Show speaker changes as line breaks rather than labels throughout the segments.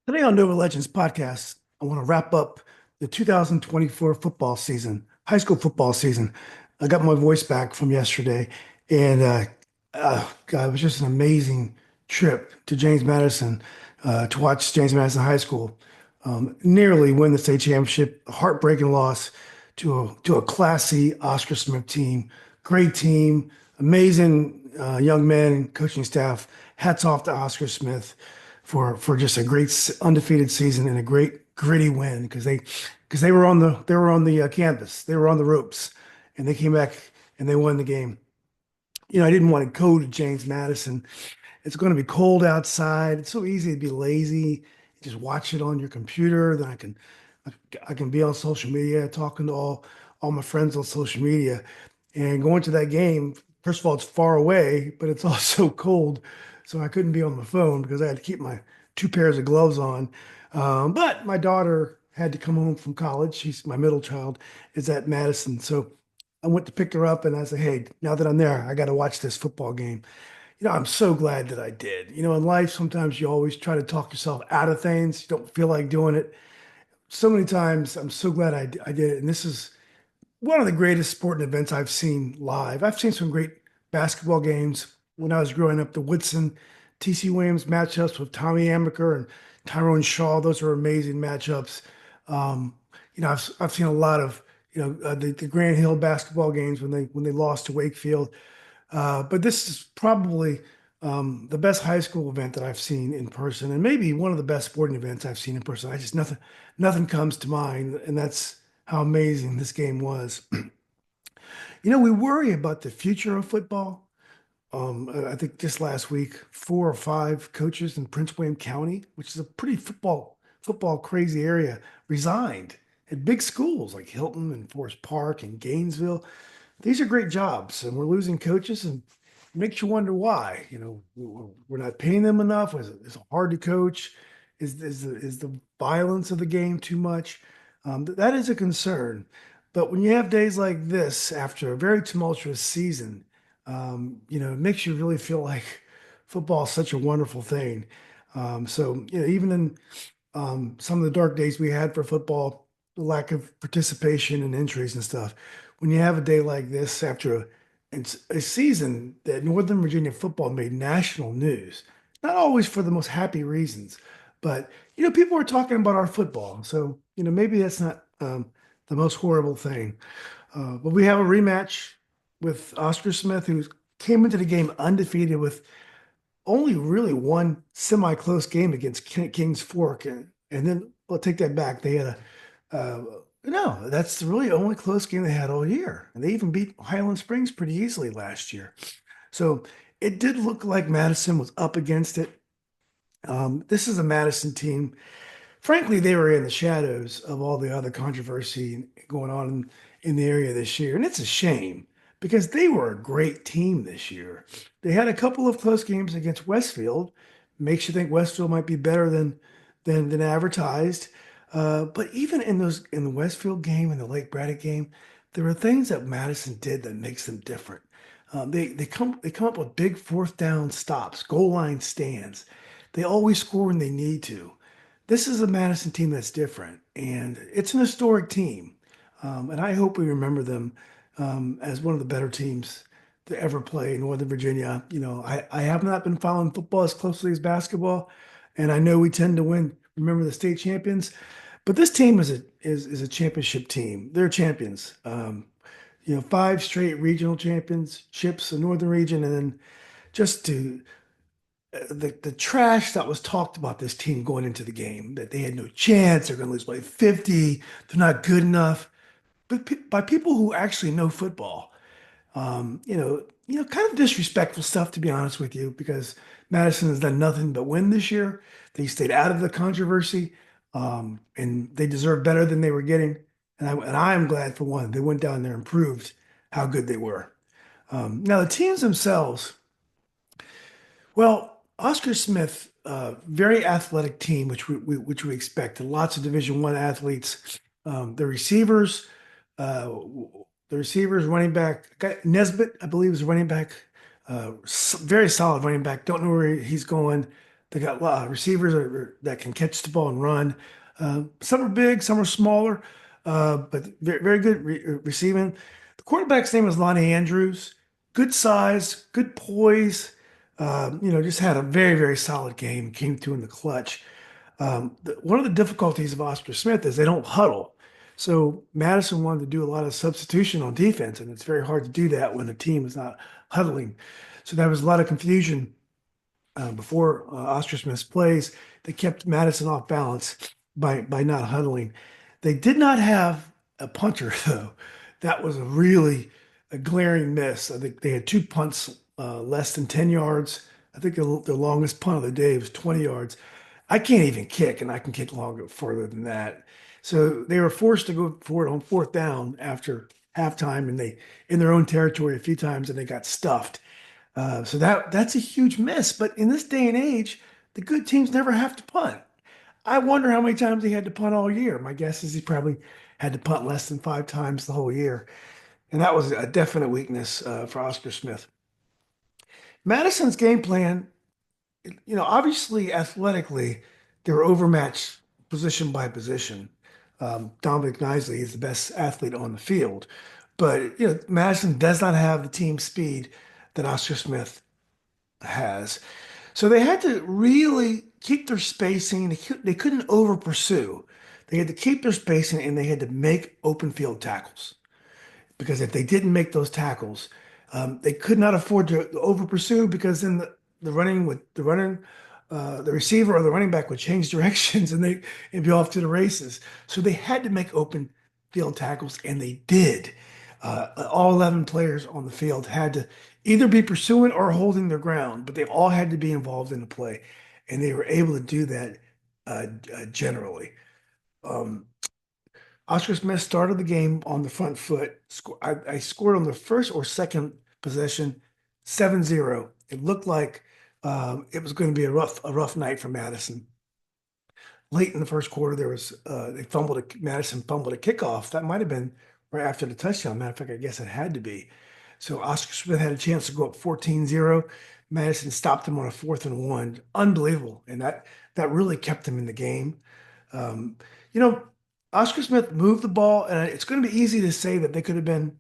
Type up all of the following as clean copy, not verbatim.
Today on Nova Legends podcast, I want to wrap up the 2024 football season, high school football season. I got my voice back from yesterday, and God, it was just an amazing trip to James Madison to watch James Madison High School nearly win the state championship. A heartbreaking loss to a classy Oscar Smith team. Great team, amazing young men, coaching staff. Hats off to Oscar Smith for just a great undefeated season and a great gritty win because they were on the canvas, they were on the ropes, and they came back and they won the game. I didn't want to go to James Madison. It's going to be cold outside. It's so easy to be lazy. Just watch it on your computer. Then I can be on social media talking to all my friends on social media and going to that game. First of all, it's far away, but it's also cold. So I couldn't be on the phone because I had to keep my two pairs of gloves on. But my daughter had to come home from college. She's my middle child is at Madison. So I went to pick her up and I said, hey, now that I'm there, I got to watch this football game. I'm so glad that I did. In life, sometimes you always try to talk yourself out of things. You don't feel like doing it. So many times, I'm so glad I did it. And this is one of the greatest sporting events I've seen live. I've seen some great basketball games when I was growing up. The Woodson, TC Williams matchups with Tommy Amaker and Tyrone Shaw. Those are amazing matchups. Um, I've seen a lot of the Grand Hill basketball games when they lost to Wakefield. But this is probably the best high school event that I've seen in person, and maybe one of the best sporting events I've seen in person. I just nothing comes to mind, and that's how amazing this game was. We worry about the future of football. I think just last week, 4 or 5 coaches in Prince William County, which is a pretty football crazy area, resigned at big schools like Hilton and Forest Park and Gainesville. These are great jobs, and we're losing coaches, and it makes you wonder why. We're not paying them enough. Is it hard to coach? Is the violence of the game too much? That is a concern. But when you have days like this after a very tumultuous season, it makes you really feel like football is such a wonderful thing. So, even in some of the dark days we had for football, the lack of participation and injuries and stuff, when you have a day like this after it's a season that Northern Virginia football made national news, not always for the most happy reasons, but people are talking about our football. So, maybe that's not the most horrible thing. But we have a rematch with Oscar Smith, who came into the game undefeated with only really one semi-close game against Kings Fork, and then I'll take that back. They had no, that's really the only close game they had all year, and they even beat Highland Springs pretty easily last year. So it did look like Madison was up against it. This is a Madison team. Frankly, they were in the shadows of all the other controversy going on in the area this year, and it's a shame because they were a great team this year. They had a couple of close games against Westfield. Makes you think Westfield might be better than advertised. But even in the Westfield game and the Lake Braddock game, there are things that Madison did that makes them different. They come up with big fourth down stops, goal line stands. They always score when they need to. This is a Madison team that's different, and it's an historic team. And I hope we remember them as one of the better teams to ever play in Northern Virginia. I have not been following football as closely as basketball, and I know we tend to remember the state champions, but this team is a championship team. They're champions. 5 straight regional championships in Northern Region, and then just to the trash that was talked about this team going into the game, that they had no chance, they're going to lose by 50, they're not good enough. But by people who actually know football, kind of disrespectful stuff, to be honest with you, because Madison has done nothing but win this year. They stayed out of the controversy, and they deserve better than they were getting. And I am glad for one, they went down there and proved how good they were. Now, the teams themselves, well, Oscar Smith, very athletic team, which we expect. Lots of Division One athletes. The receivers, uh, running back, Nesbitt, I believe, is running back. Very solid running back. Don't know where he's going. They got a lot of receivers that can catch the ball and run. Some are big, some are smaller, but very good receiving. The quarterback's name is Lonnie Andrews. Good size, good poise. Just had a very solid game. Came through in the clutch. One of the difficulties of Oscar Smith is they don't huddle. So Madison wanted to do a lot of substitution on defense, and it's very hard to do that when the team is not huddling. So there was a lot of confusion before Oscar Smith's plays. They kept Madison off balance by not huddling. They did not have a punter though. That was a glaring miss. I think they had two punts less than 10 yards. I think the longest punt of the day was 20 yards. I can't even kick, and I can kick longer further than that. So they were forced to go for it on fourth down after halftime, and they in their own territory a few times, and they got stuffed. So that's a huge miss. But in this day and age, the good teams never have to punt. I wonder how many times he had to punt all year. My guess is he probably had to punt less than 5 times the whole year, and that was a definite weakness for Oscar Smith. Madison's game plan, obviously athletically, they were overmatched position by position. Dominic Knisley is the best athlete on the field, but Madison does not have the team speed that Oscar Smith has. So they had to really keep their spacing. They couldn't over pursue. They had to keep their spacing and they had to make open field tackles because if they didn't make those tackles, they could not afford to over pursue because then the receiver or the running back would change directions and be off to the races. So they had to make open field tackles, and they did. All 11 players on the field had to either be pursuing or holding their ground, but they all had to be involved in the play, and they were able to do that generally. Um, Oscar Smith started the game on the front foot. I scored on the first or second possession, 7-0. It looked like it was going to be a rough night for Madison. Late in the first quarter, there was Madison fumbled a kickoff. That might have been right after the touchdown. Matter of fact, I guess it had to be. So Oscar Smith had a chance to go up 14-0. Madison stopped him on a 4th and 1. Unbelievable. And that really kept him in the game. Um, you know, Oscar Smith moved the ball, and it's going to be easy to say that they could have been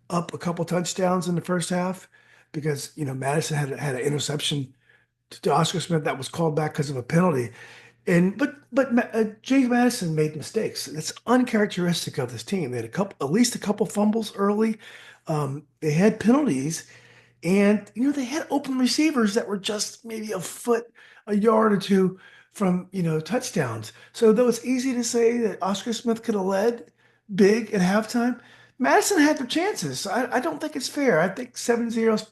up a couple touchdowns in the first half because Madison had an interception to Oscar Smith that was called back because of a penalty. But James Madison made mistakes. That's uncharacteristic of this team. They had at least a couple fumbles early. They had penalties, and they had open receivers that were just maybe a foot, a yard or two from touchdowns. So though it's easy to say that Oscar Smith could have led big at halftime, Madison had their chances. I don't think it's fair. I think 7-0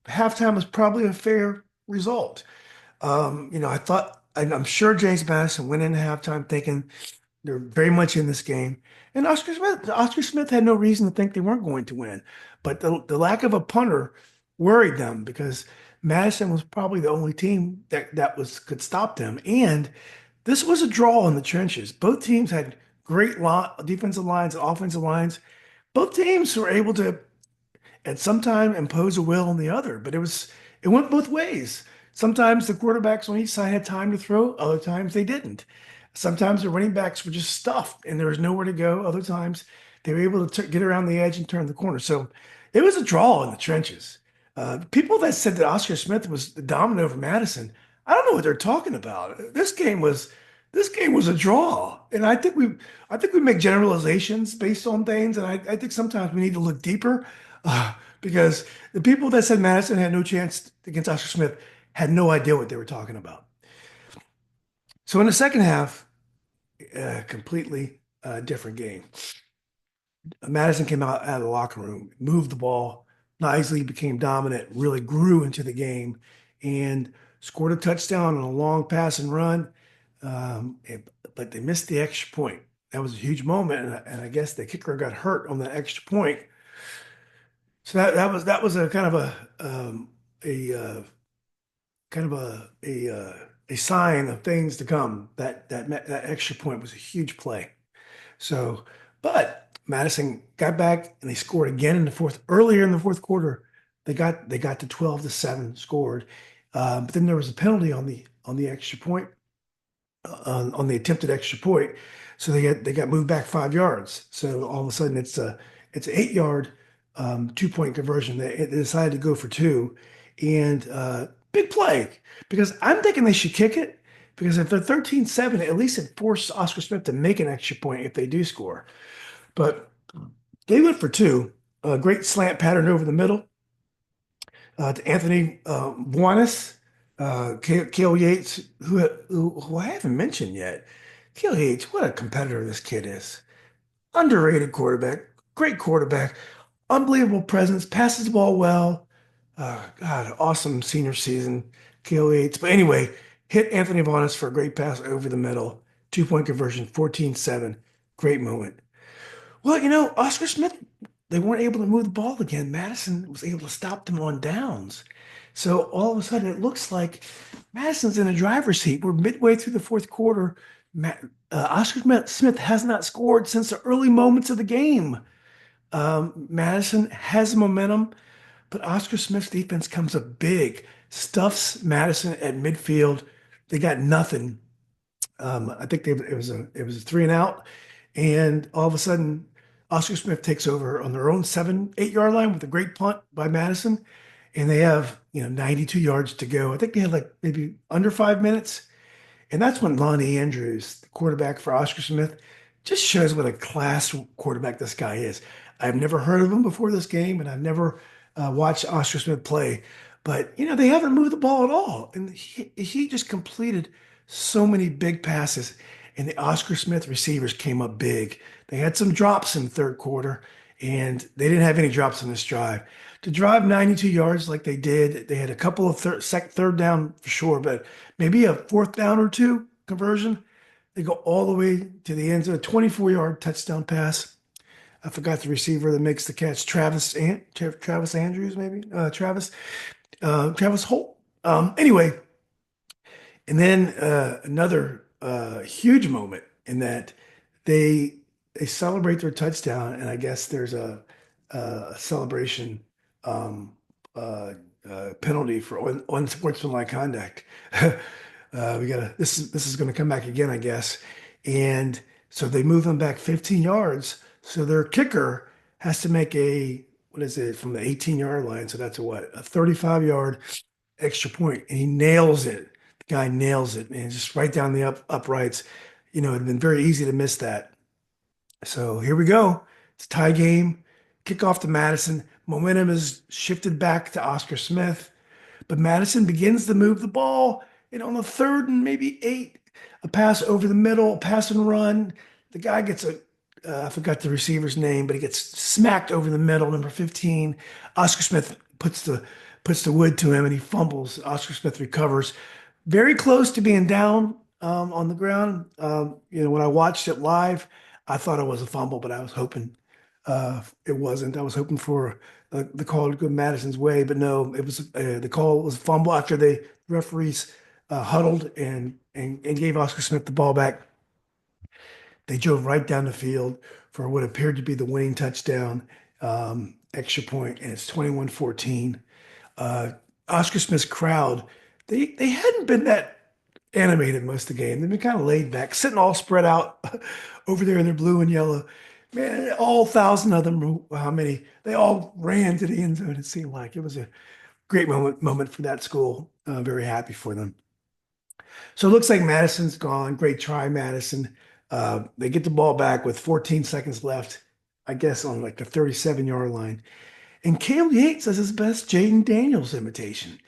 halftime was probably a fair result. I'm sure James Madison went into halftime thinking they're very much in this game. And Oscar Smith had no reason to think they weren't going to win. But the lack of a punter worried them because Madison was probably the only team that could stop them. And this was a draw in the trenches. Both teams had great defensive lines and offensive lines. Both teams were able to at some time impose a will on the other, but it went both ways. Sometimes the quarterbacks on each side had time to throw, other times they didn't. Sometimes the running backs were just stuffed and there was nowhere to go. Other times they were able to get around the edge and turn the corner. So it was a draw in the trenches. People that said that Oscar Smith was the dominant over Madison, I don't know what they're talking about. This game was a draw, and I think we make generalizations based on things, and I think sometimes we need to look deeper because the people that said Madison had no chance against Oscar Smith had no idea what they were talking about. So in the second half, completely different game. Madison came out of the locker room, moved the ball, nicely became dominant, really grew into the game, and scored a touchdown on a long pass and run. But they missed the extra point. That was a huge moment, and I guess the kicker got hurt on that extra point. So that was a kind of a a sign of things to come. That extra point was a huge play. So, but Madison got back and they scored again in the earlier in the fourth quarter. They got to 12-7 scored. But then there was a penalty on the on the extra point, on the attempted extra point. So they got moved back 5 yards. So all of a sudden it's an 8 yard 2 point conversion. They decided to go for two, and big play because I'm thinking they should kick it because if they're 13-7, at least it forced Oscar Smith to make an extra point if they do score. But they went for two. A great slant pattern over the middle to Anthony Buonis, Cale Yates, who I haven't mentioned yet. Cale Yates, what a competitor this kid is. Underrated quarterback, great quarterback, unbelievable presence, passes the ball well. God, awesome senior season, Cale Yates. But anyway, hit Anthony Buonis for a great pass over the middle, 2 point conversion, 14-7. Great moment. Well, Oscar Smith, they weren't able to move the ball again. Madison was able to stop them on downs. So all of a sudden, it looks like Madison's in a driver's seat. We're midway through the fourth quarter. Oscar Smith has not scored since the early moments of the game. Madison has momentum, but Oscar Smith's defense comes up big, stuffs Madison at midfield. They got nothing. I think it was a 3-and-out, and all of a sudden, Oscar Smith takes over on their own 7-8 yard line with a great punt by Madison, and they have 92 yards to go. I think they had like maybe under 5 minutes, and that's when Lonnie Andrews, the quarterback for Oscar Smith, just shows what a class quarterback this guy is. I've never heard of him before this game, and I've never watched Oscar Smith play. But, they haven't moved the ball at all. And he just completed so many big passes, and the Oscar Smith receivers came up big. They had some drops in the third quarter, and they didn't have any drops in this drive. To drive 92 yards like they did, they had a couple of third down for sure, but maybe a fourth down or two conversion. They go all the way to the end zone, a 24-yard touchdown pass. I forgot the receiver that makes the catch, Travis Andrews, maybe Travis Holt. Anyway, and then another huge moment in that they they celebrate their touchdown, and I guess there's a celebration um, penalty for unsportsmanlike conduct. We gotta. This is going to come back again, I guess. And so they move them back 15 yards. So their kicker has to make a what is it from the 18-yard line? So that's a 35-yard extra point, and he nails it. The guy nails it, and just right down the uprights. It'd been very easy to miss that. So here we go. It's a tie game. Kickoff to Madison. Momentum is shifted back to Oscar Smith, but Madison begins to move the ball. And on the third and maybe eight, a pass over the middle, a pass and run. The guy gets I forgot the receiver's name, but he gets smacked over the middle, number 15. Oscar Smith puts the wood to him and he fumbles. Oscar Smith recovers. Very close to being down on the ground. When I watched it live, I thought it was a fumble, but I was hoping it wasn't. I was hoping for the call to go Madison's way, but no, it was the call was a fumble after the referees huddled and gave Oscar Smith the ball back. They drove right down the field for what appeared to be the winning touchdown, extra point, and it's 21-14. Oscar Smith's crowd, they hadn't been that animated most of the game. They've been kind of laid back, sitting all spread out over there in their blue and yellow. Man, all thousand of them, how many? They all ran to the end zone. It seemed like it was a great moment for that school. Very happy for them. So it looks like Madison's gone. Great try, Madison. They get the ball back with 14 seconds left, I guess, on like the 37-yard line. And Cale Yates does his best Jaden Daniels imitation.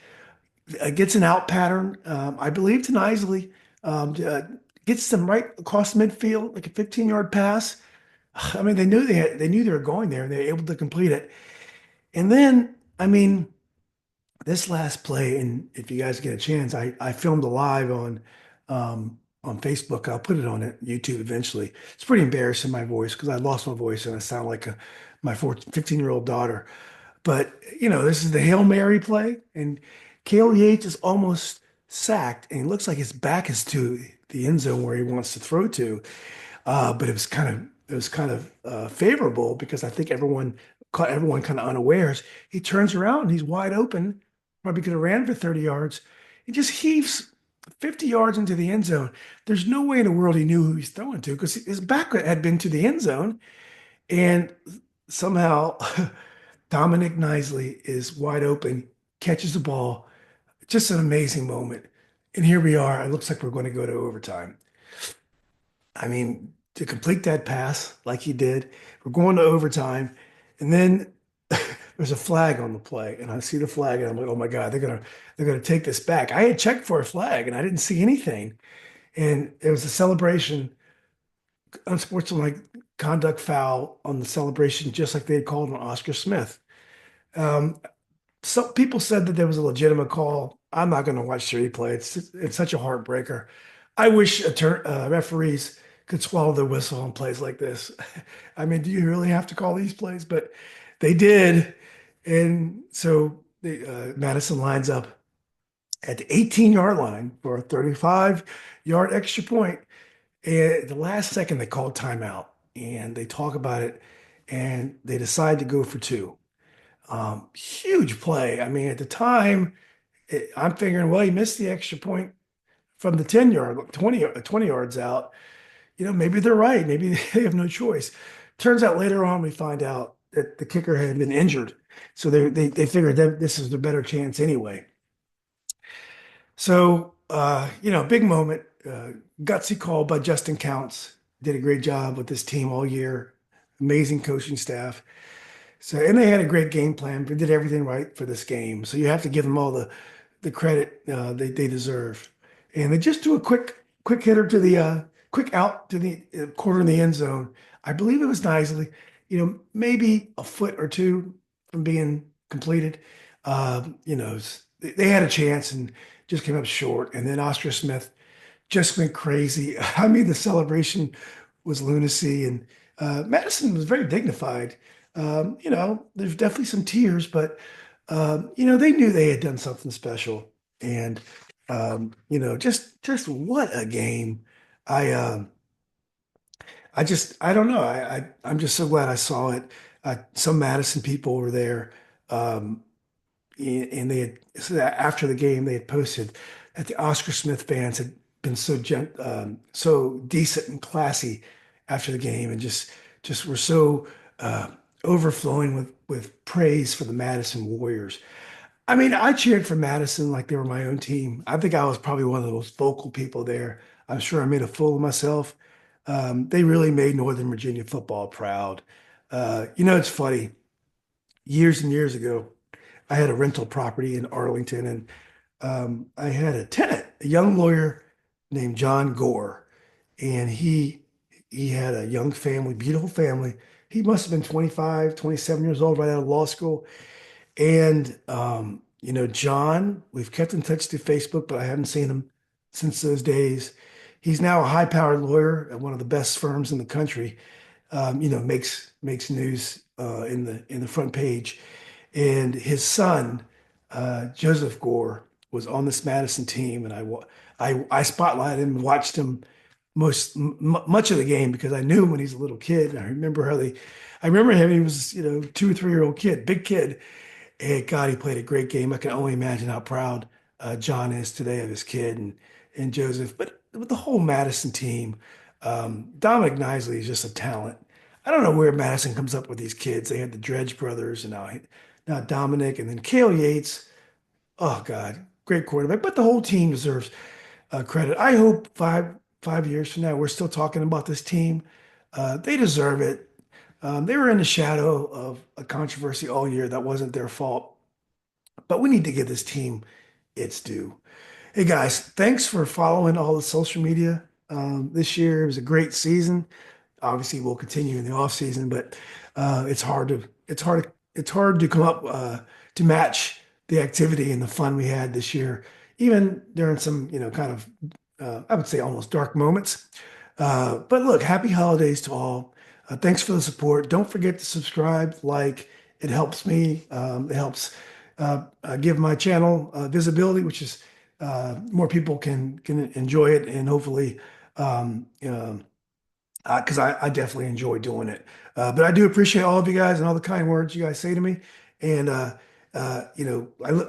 Gets an out pattern, I believe, to Nisley. Gets them right across midfield, like a 15-yard pass. I mean, they knew they were going there, and they were able to complete it. And then, I mean, this last play, and if you guys get a chance, I filmed a live on Facebook. I'll put it on YouTube eventually. It's pretty embarrassing, my voice, because I lost my voice and I sound like my 15-year-old daughter. But, this is the Hail Mary play, and Cale Yates is almost sacked, and it looks like his back is to the end zone where he wants to throw to. But it was kind of favorable because I think everyone caught everyone kind of unawares. He turns around and he's wide open. Probably could have ran for 30 yards. He just heaves 50 yards into the end zone. There's no way in the world he knew who he's throwing to because his back had been to the end zone. And somehow Dominic Nisley is wide open, catches the ball. Just an amazing moment. And here we are. It looks like we're going to go to overtime. I mean, to complete that pass like he did, we're going to overtime. And then there's a flag on the play. And I see the flag and I'm like, oh my God, they're gonna take this back. I had checked for a flag and I didn't see anything. And it was a celebration, unsportsmanlike conduct foul on the celebration, just like they had called on Oscar Smith. Um, some people said that there was a legitimate call. I'm not going to watch the replay. It's such a heartbreaker. I wish referees could swallow their whistle on plays like this. I mean, do you really have to call these plays? But they did, and so Madison lines up at the 18-yard line for a 35-yard extra point. And at the last second, they called timeout, and they talk about it, and they decide to go for two. Huge play. I mean, at the time, I'm figuring, well, he missed the extra point from the 10 yard, 20 yards out. Maybe they're right. Maybe they have no choice. Turns out later on, we find out that the kicker had been injured. So they figured that this is the better chance anyway. So, big moment. Gutsy call by Justin Counts. Did a great job with this team all year. Amazing coaching staff. So, and they had a great game plan. They did everything right for this game. So you have to give them all the credit they deserve. And they just threw a quick hitter to the quick out to the corner in the end zone. I believe it was Nisley. Maybe a foot or two from being completed. They had a chance and just came up short. And then Oscar Smith just went crazy. I mean, the celebration was lunacy, and Madison was very dignified. There's definitely some tears, but they knew they had done something special, and just what a game. I I don't know. I'm just so glad I saw it. Some Madison people were there. Um, and they had so that after the game they had posted that the Oscar Smith fans had been so decent and classy after the game, and just were so uh, overflowing with praise for the Madison Warriors. I mean, I cheered for Madison like they were my own team. I think I was probably one of the most vocal people there. I'm sure I made a fool of myself. They really made Northern Virginia football proud. It's funny. Years and years ago, I had a rental property in Arlington, and I had a tenant, a young lawyer named John Gore, and he had a young family, beautiful family. He must have been 25, 27 years old, right out of law school. And John, we've kept in touch through Facebook, but I haven't seen him since those days. He's now a high-powered lawyer at one of the best firms in the country. Makes news in the front page. And his son, Joseph Gore, was on this Madison team, and I spotlighted him and watched him much of the game because I knew him when he's a little kid. And I remember him. He was 2 or 3 year old kid, big kid. And God, he played a great game. I can only imagine how proud John is today of his kid and Joseph, but with the whole Madison team. Dominic Nisley is just a talent. I don't know where Madison comes up with these kids. They had the Dredge brothers, and now Dominic, and then Cale Yates. Oh God, great quarterback. But the whole team deserves credit. I hope five years from now we're still talking about this team. They deserve it. They were in the shadow of a controversy all year. That wasn't their fault. But we need to give this team its due. Hey guys, thanks for following all the social media this year. It was a great season. Obviously, we'll continue in the off season, but it's hard to come up to match the activity and the fun we had this year, even during some kind of I would say almost dark moments. But look, happy holidays to all. Thanks for the support. Don't forget to subscribe, like. It helps me. It helps give my channel visibility, which is more people can enjoy it, and hopefully, because I definitely enjoy doing it. But I do appreciate all of you guys and all the kind words you guys say to me, and I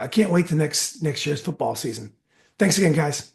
can't wait to next year's football season. Thanks again, guys.